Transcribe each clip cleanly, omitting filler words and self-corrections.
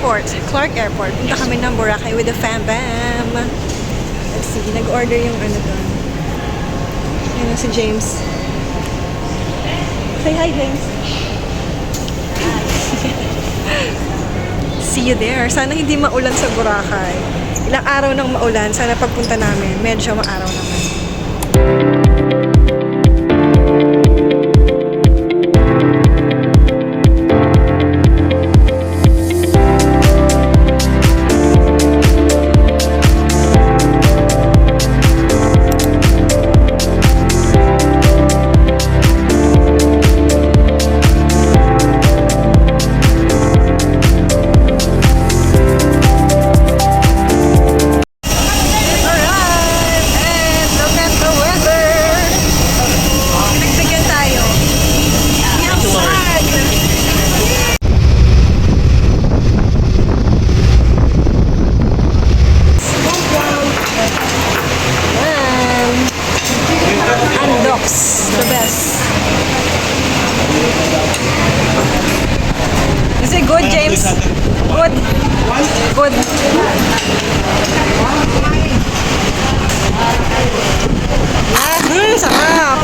Airport, Clark Airport. Punta kami ng Boracay with the fam bam. Let's see, nag-order yung ano doon. Ayan na si James. Say hi, James. See you there. Sana hindi maulan sa Boracay. Ilang araw nang maulan. Sana pagpunta namin, medyo maaraw naman. The best. Is it good, James? Good. Good. Sarap.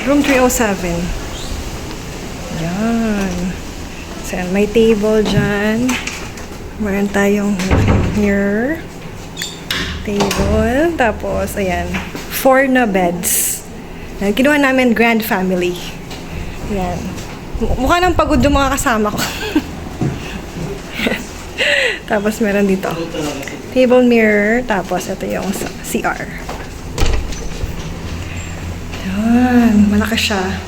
Room 307. Yan. So, may table dyan. Meron tayong mirror. Table. Tapos, ayan. 4 na beds. Ayan, kinuha namin grand family. Ayan. Mukha nang pagod yung mga kasama ko. Tapos, meron dito. Table mirror. Tapos, ito yung CR. Ayan, malaki siya.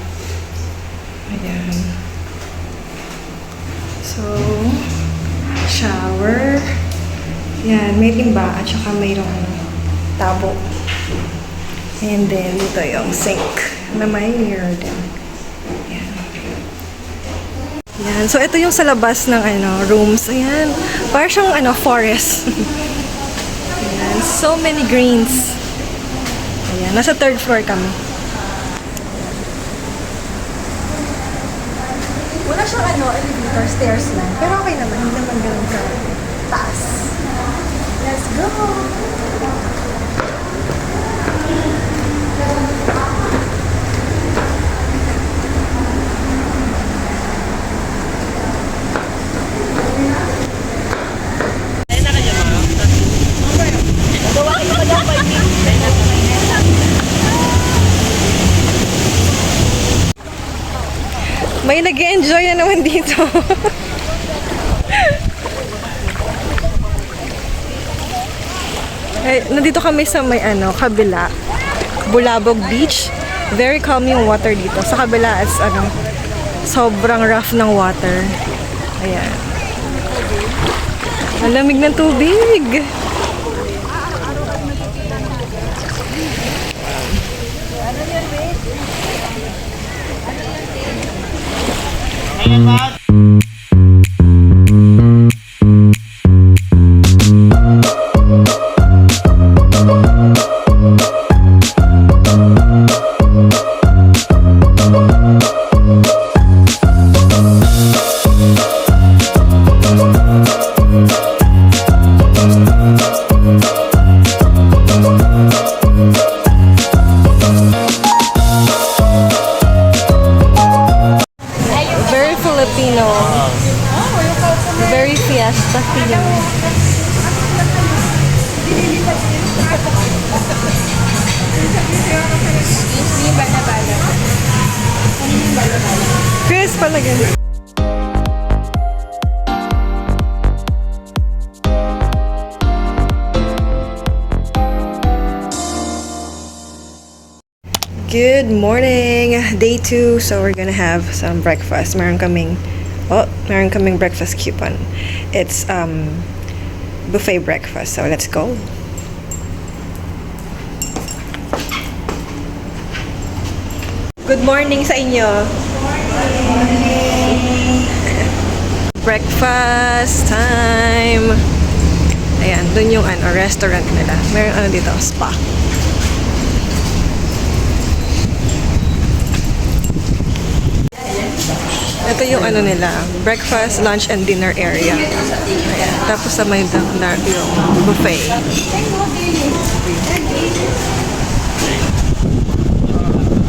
Ayan. So, shower. Ayan, may timba at saka mayroong tabo. And then, dito yung sink na may mirror din. Ayan. Ayan. So, ito yung sa labas ng rooms. Ayan. Parang siyang forest. Ayan. So many greens. Ayan. Nasa 3rd floor kami. Wala siyang elevator, stairs lang. Pero okay naman, hindi naman ganun ka taas. Let's go! May nag-enjoy na naman dito. Nandito kami sa may kabila. Bulabog Beach. Very calm yung water dito. Sa kabila, it's sobrang rough ng water. Ayan. Ang lamig ng tubig. Filipino. Very fiesta feeling. Chris palagay. Good morning! Day 2, so we're gonna have some breakfast. Meron kaming breakfast coupon. It's buffet breakfast, so let's go. Good morning sa inyo! Good morning! breakfast time. Ayan, dun yung ano, restaurant nila. Meron ano dito, spa. Ito yung ano nila, breakfast, lunch, and dinner area. Ayan. Tapos sa may dark yung buffet.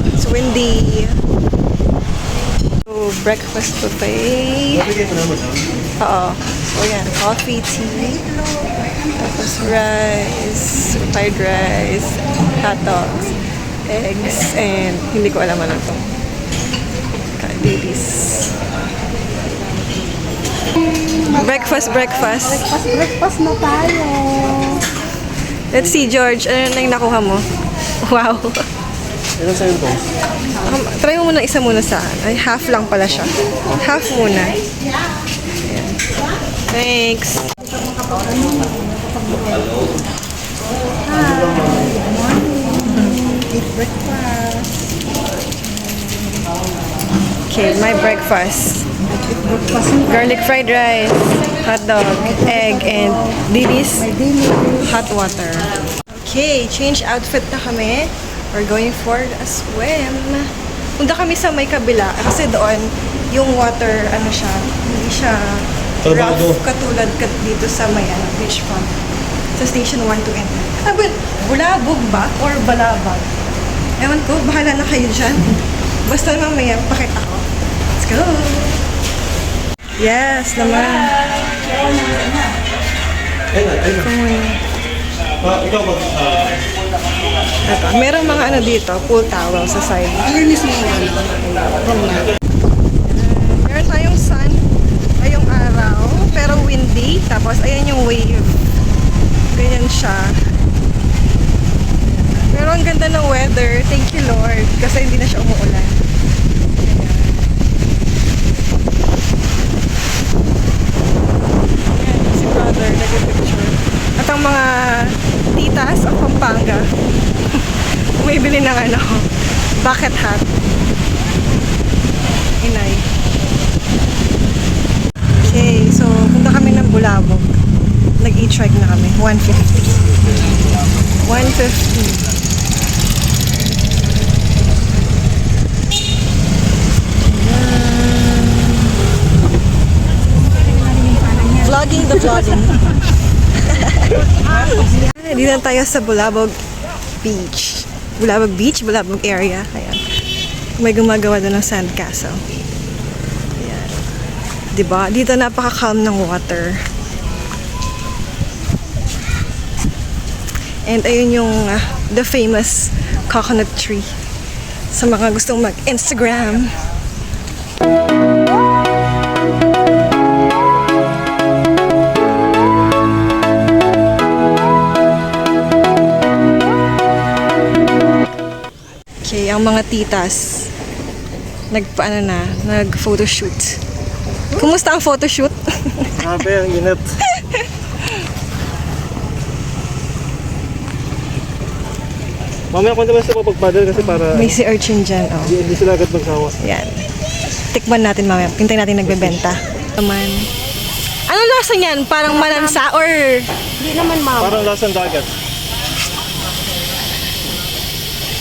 It's windy. So, breakfast buffet. Oo. So, yan. Coffee, tea. Tapos rice, fried rice, hot dogs, eggs, and hindi ko alam ano to. Dailies. Breakfast. Breakfast na tayo. Let's see, George. Ano na yung nakuha mo? Wow. Ilan sa'yo ito? Try mo muna isa muna sa ay, half lang pala siya. Half muna. Ayan. Thanks. Eat breakfast. Okay, my breakfast. Garlic fried rice, hot dog, egg, and Diddy's hot water. Okay, change outfit na kami. We're going for a swim. Punta kami sa may kabila kasi doon yung water, ano siya, hindi siya rough katulad dito sa may beachfront. Sa station 1 to end. Bulabog ba? Or balabag? Ewan ko, bahala na kayo dyan. Basta mamaya, pakita ko. Let's go! Yes, naman. Ikaw ba? Ito, merong mga ano dito, pool towel sa side. Linis mo yan. Meron tayong sun, ay yung araw, pero windy. Tapos, ayan yung wave. Ganyan siya. Pero ang ganda ng weather. Thank you, Lord. Kasi hindi na siya umuulan. Ayan, si brother, nag-picture. At ang mga titas of Pampanga, bumibili ng ano, bucket hat. Inay. Okay, so punta kami ng Bulabog. Nag-e-trike na kami. 150. 150. Vlogging the vlogging. Dito na tayo sa Bulabog Beach. Bulabog Beach, Bulabog area. Ayan. May gumagawa doon ng sandcastle. Ayan. Diba? Dito napaka-calm ng water. And ayun yung the famous coconut tree. Sa mga gustong mag-Instagram. Okay, ang mga titas nag-photoshoot. Kumusta ang photoshoot? Grabe, ang init. Mamaya ko naman sila mapag-paddle kasi para May si urchin dyan, oh. hindi sila agad magsawa. Yan. Tikman natin mamaya. Hintayin natin nagbebenta. Naman. Ano lasa niyan? Parang malansa or... Hindi naman, ma'am. Parang lasang dagat.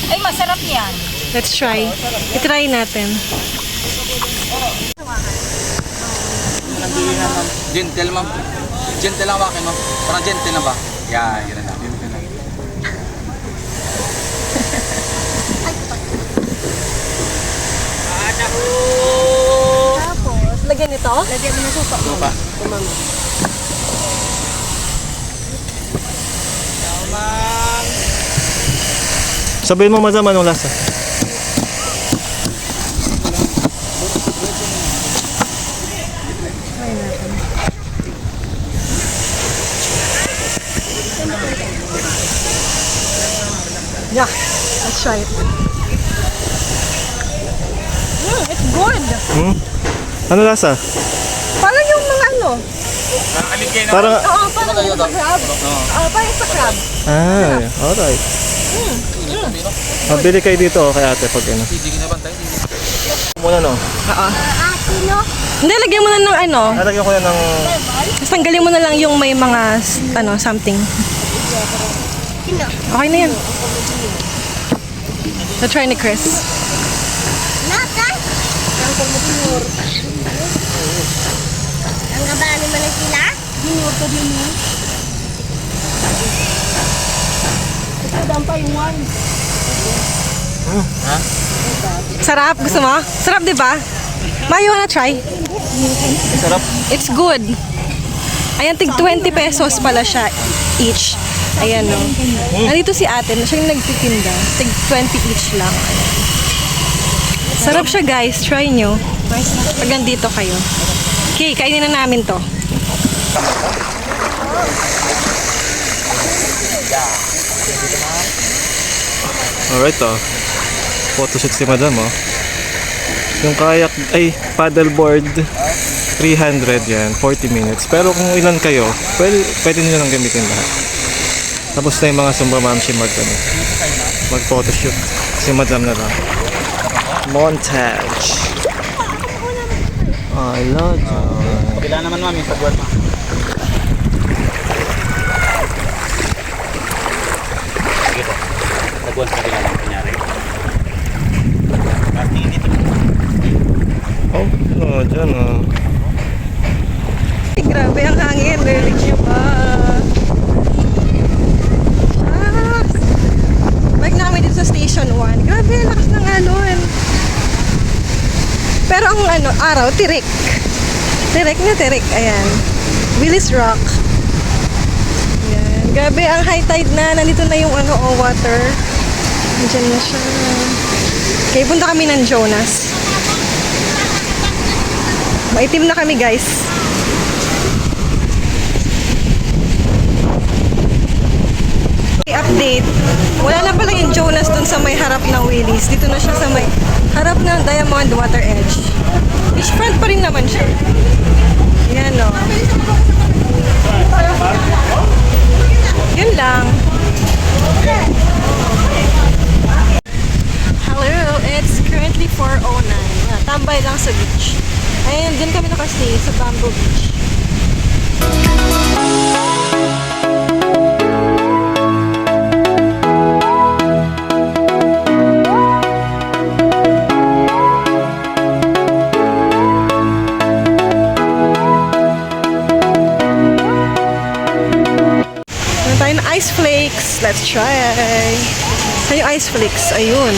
Ay, masarap yan. Let's try. I-try natin. Gentle, ma'am. Gentle lang wakin, ma'am. Parang gentle na ba? Yan, yun na. Gentle na. Tapos, lagyan ito? Lagyan mo na suka. Suka. Sabihin mo masama anong lasa. Yeah. Let's try it. It's good. Ano lasa? Parang yung mga ano. Parang, Oo, parang yung sa crab. Oo, parang sa crab. alright. Bili kayo dito kay ate pag ano. Sige na bantay. Muna no. Oo. Hindi, lagyan mo na ng ano. Lalagyan ko na ng... Tapos tanggalin mo na lang yung may mga, something. Okay na yan. So, try ni Chris. Ang gabaan naman na sila? Junior ko din mo. Ito dampay one. Sarap, gusto mo? Sarap, di ba? Ma, you wanna try? Sarap. It's good. Ayan, tig 20 pesos pala siya each. Ayan, no. Nandito si ate, siya yung nagtitinda. Tig 20 each lang. Ayan. Sarap siya, guys. Try nyo. Pag nandito kayo. Okay, kainin na namin to. Alright, oh. Photoshoot si madam, oh. Yung kayak, ay, paddleboard, 300 yan, 40 minutes. Pero kung ilan kayo, pwede nyo lang gamitin lahat. Tapos na yung mga Sumba Mamshi mag-photoshoot. Si madam na lang. Montage. I love you. Kabila naman mami, sagwan ma. Sige po. Sagwan sa kabila lang kunyari. Parting dito. Oh, ano, dyan, oh. Ay, grabe ang hangin. Rinig niyo ba? Bike namin dito sa Station 1. Grabe, lakas ng alon. Pero ang araw, tirik. Tirik na tirik. Ayan. Willis Rock. Ayan. Grabe, ang high tide na. Nandito na yung water. Nandiyan na siya. Okay, punta kami ng Jonas. Maitim na kami, guys. Update. Wala na pala yung Jonas dun sa may harap ng Willis. Dito na siya sa may harap ng Diamond Water Edge. Beachfront pa rin naman siya. Yan, o. Yun lang. Hello, it's currently 4:09. Tambay lang sa beach. Ayun, dyan kami nakastay sa Bamboo Beach. Meron tayo ng ice flakes. Let's try. Ay, yung ice flakes. Ayun.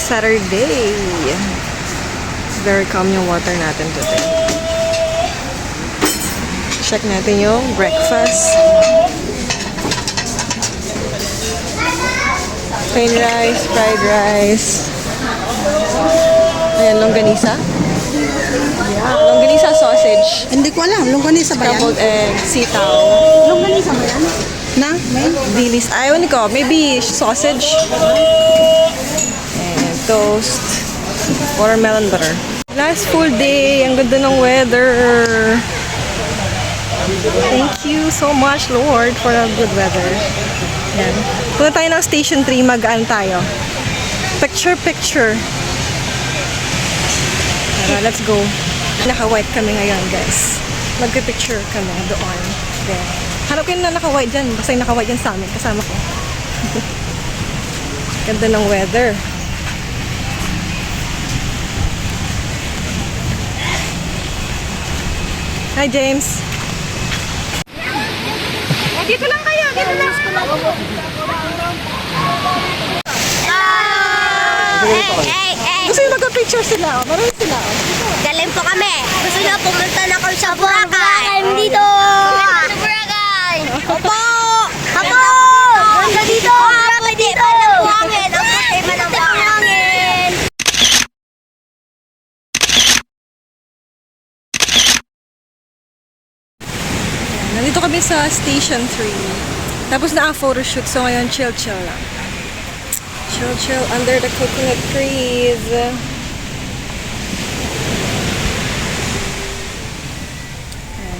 Saturday. Very calm yung water natin today. Check natin yung breakfast. Plain rice, fried rice. Ayan, longganisa. Yeah, longganisa sausage. Hindi ko alam. Longganisa ba yan? Scrambled egg, sitaw. Longganisa ba yan? Na? Dilis. Ayaw ko. Maybe sausage. And toast. Watermelon butter. Last full day. Ang ganda ng weather. Thank you so much, Lord, for the good weather. Yan. Punta tayo ng Station 3. Mag-aan tayo. Picture. Tara, let's go. Naka-white kami ngayon, guys. Magka-picture kami doon. There. Hanap kayo na naka-white dyan. Basta yung naka-white dyan sa amin. Kasama ko. Ganda ng weather. Hi, James. Dito lang kayo. Dito lang. Gusto nyo magpa-picture sila. Marami sila. Galing po kami. Gusto nyo pumunta na kami sa Boracay. Dito. Sa Boracay. Opo. Opo. Ganda dito. Pwede pa ng buhangin. Ang pwede pa ng buhangin. Nandito kami sa Station 3. Tapos na ang photoshoot. So ngayon, chill-chill lang. Chill-chill under the coconut trees. Ayan,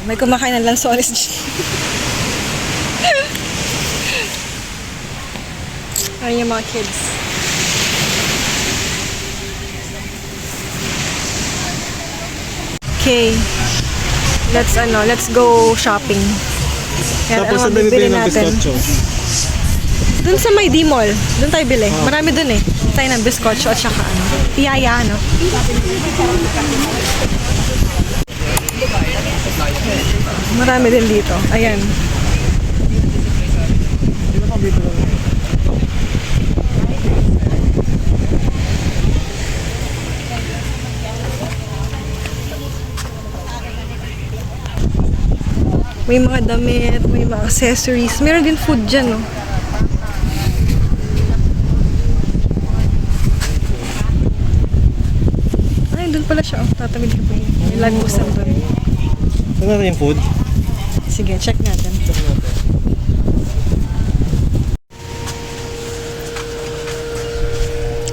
may kumakain ng lansones dyan. Ayan yung mga kids. Okay. Let's go shopping. Yan, Tapos ang ang dami bibili tayo ng natin. bizcocho. Dun sa may D-Mall. Dun tayo bili. Marami dun eh. Tayo ng biscocho at saka ano. Tiyaya, no? Marami din dito. Ayan. May mga damit, may mga accessories. Meron din food dyan, no? Ay, doon pala siya. Oh, tatawid ka pa yun. May lagusan doon. Ano na yung food? Sige, check natin.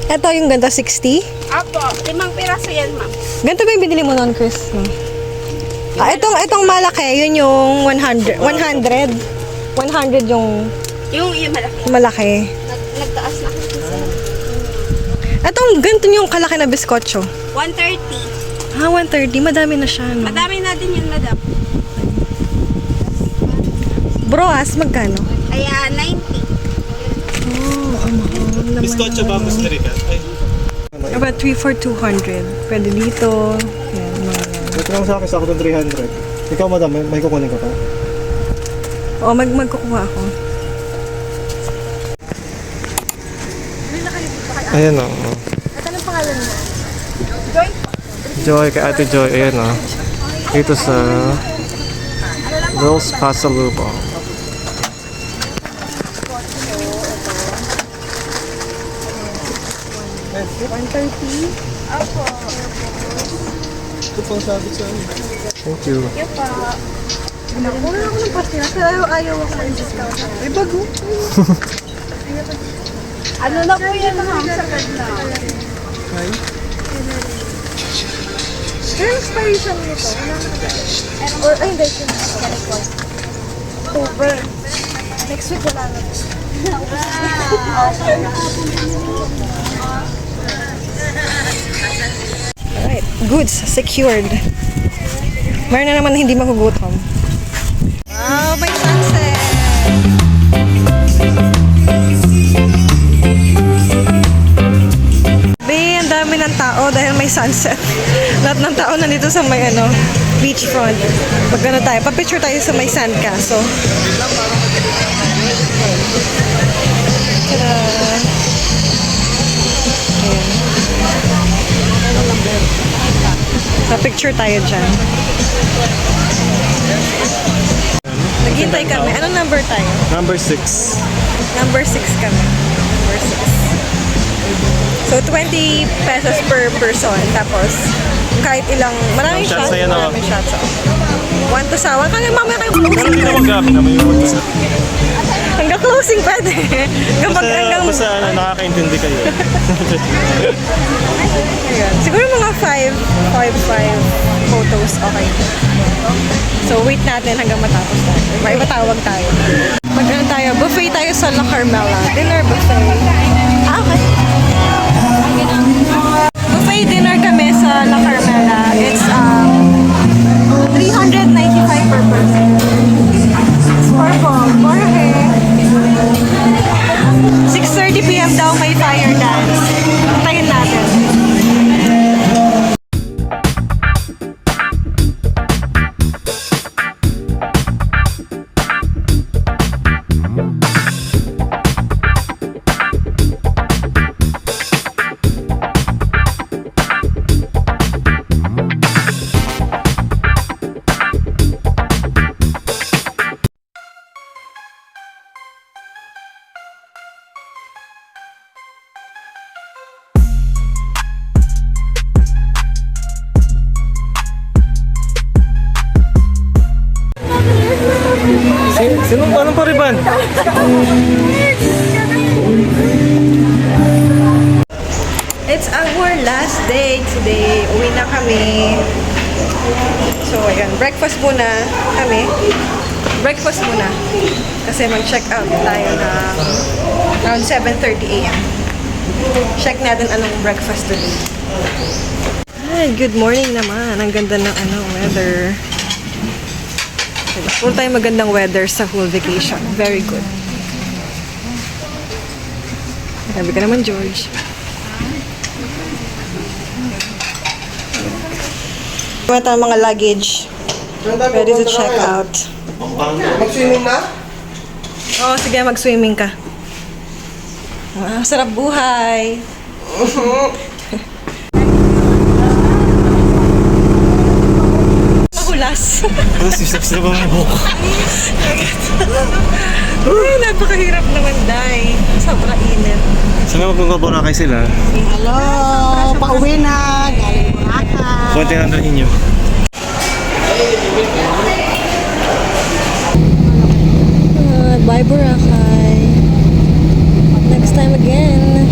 Ito yung ganda, 60. Apo, 5 piraso yan, ma'am. Ganito ba yung binili mo noon, Chris? No? Ah, itong malaki, yun yung 100. 100 yung Yung malaki. malaki. Nagtaas na. Itong ganito yung kalaki na biskotso. 130. Ah, 130. Madami na siya, no? Madami na din yun, madam. Broas, magkano? Kaya 90. Oh, ang mahal naman. Bizcocho ba Costa Rica? Ay. About 3 for 200. Pwede dito. Yan, mga yan. Ito lang sa akin sa ako ng 300. Ikaw madam, may kukunin ka pa? Oo, magkukuha ako. Ayan o. At anong pangalan mo? Joy, kay Ate Joy. Ayan o. Dito sa Girls Pasalubong. Ito pang sabi sa akin. Thank you. Wala ako ng pastil. Kasi ayaw ako ng discount. Ay, bago. Ano na po yan, ma'am? Sagad na. Hi. Kaya expiration nito? Or, ay, hindi. October. Next week wala na. Alright. Goods secured. Meron na naman na hindi magugutom. Wow, may sunset! Be, ang dami ng tao dahil may sunset. Lahat ng tao nandito sa may beachfront. Pag ano tayo, papicture tayo sa may sand castle. Tada! Ayan. Papicture tayo dyan. Naghintay kami. Anong number tayo? Number 6. Number 6 kami. Number 6. So, 20 pesos per person. Tapos, kahit ilang, maraming Ilang shots shots. na yan, oh. Maraming shots. 1 to sawa. Kaya mamaya kayo Pero closing. hindi naman grabe naman yung isa. Hanggang closing pwede. Basta nakakaintindi kayo. Ayan. Siguro mga 5 photos. Okay. So, wait natin hanggang matapos tayo. May matawag tayo. Mag-ano tayo? Buffet tayo sa La Carmela. Dinner buffet. Ah, okay. Buffet dinner kami sa La Carmela. It's 395 per person. It's for Anong pariban? It's our last day today. Uwi na kami. So, ayan. Breakfast muna kami. Breakfast muna. Kasi mag-check out tayo na around 7:30 a.m. Check natin anong breakfast today. Ay, good morning naman. Ang ganda ng weather. Puro tayo magandang weather sa whole vacation. Very good. Sabi ka naman, George. Ito ang mga luggage. Ready to check out. Mag-swimming na? Oo, sige, mag-swimming ka. Ah, sarap buhay. Mahulas. Sisak na ba ang buhok? Ay, napakahirap naman, Day. Sobrang init. Saan magbabarangay sila? Hello! Pauwi na! Galing Boracay! Konti lang dalhin nyo. Bye, Boracay. Next time again.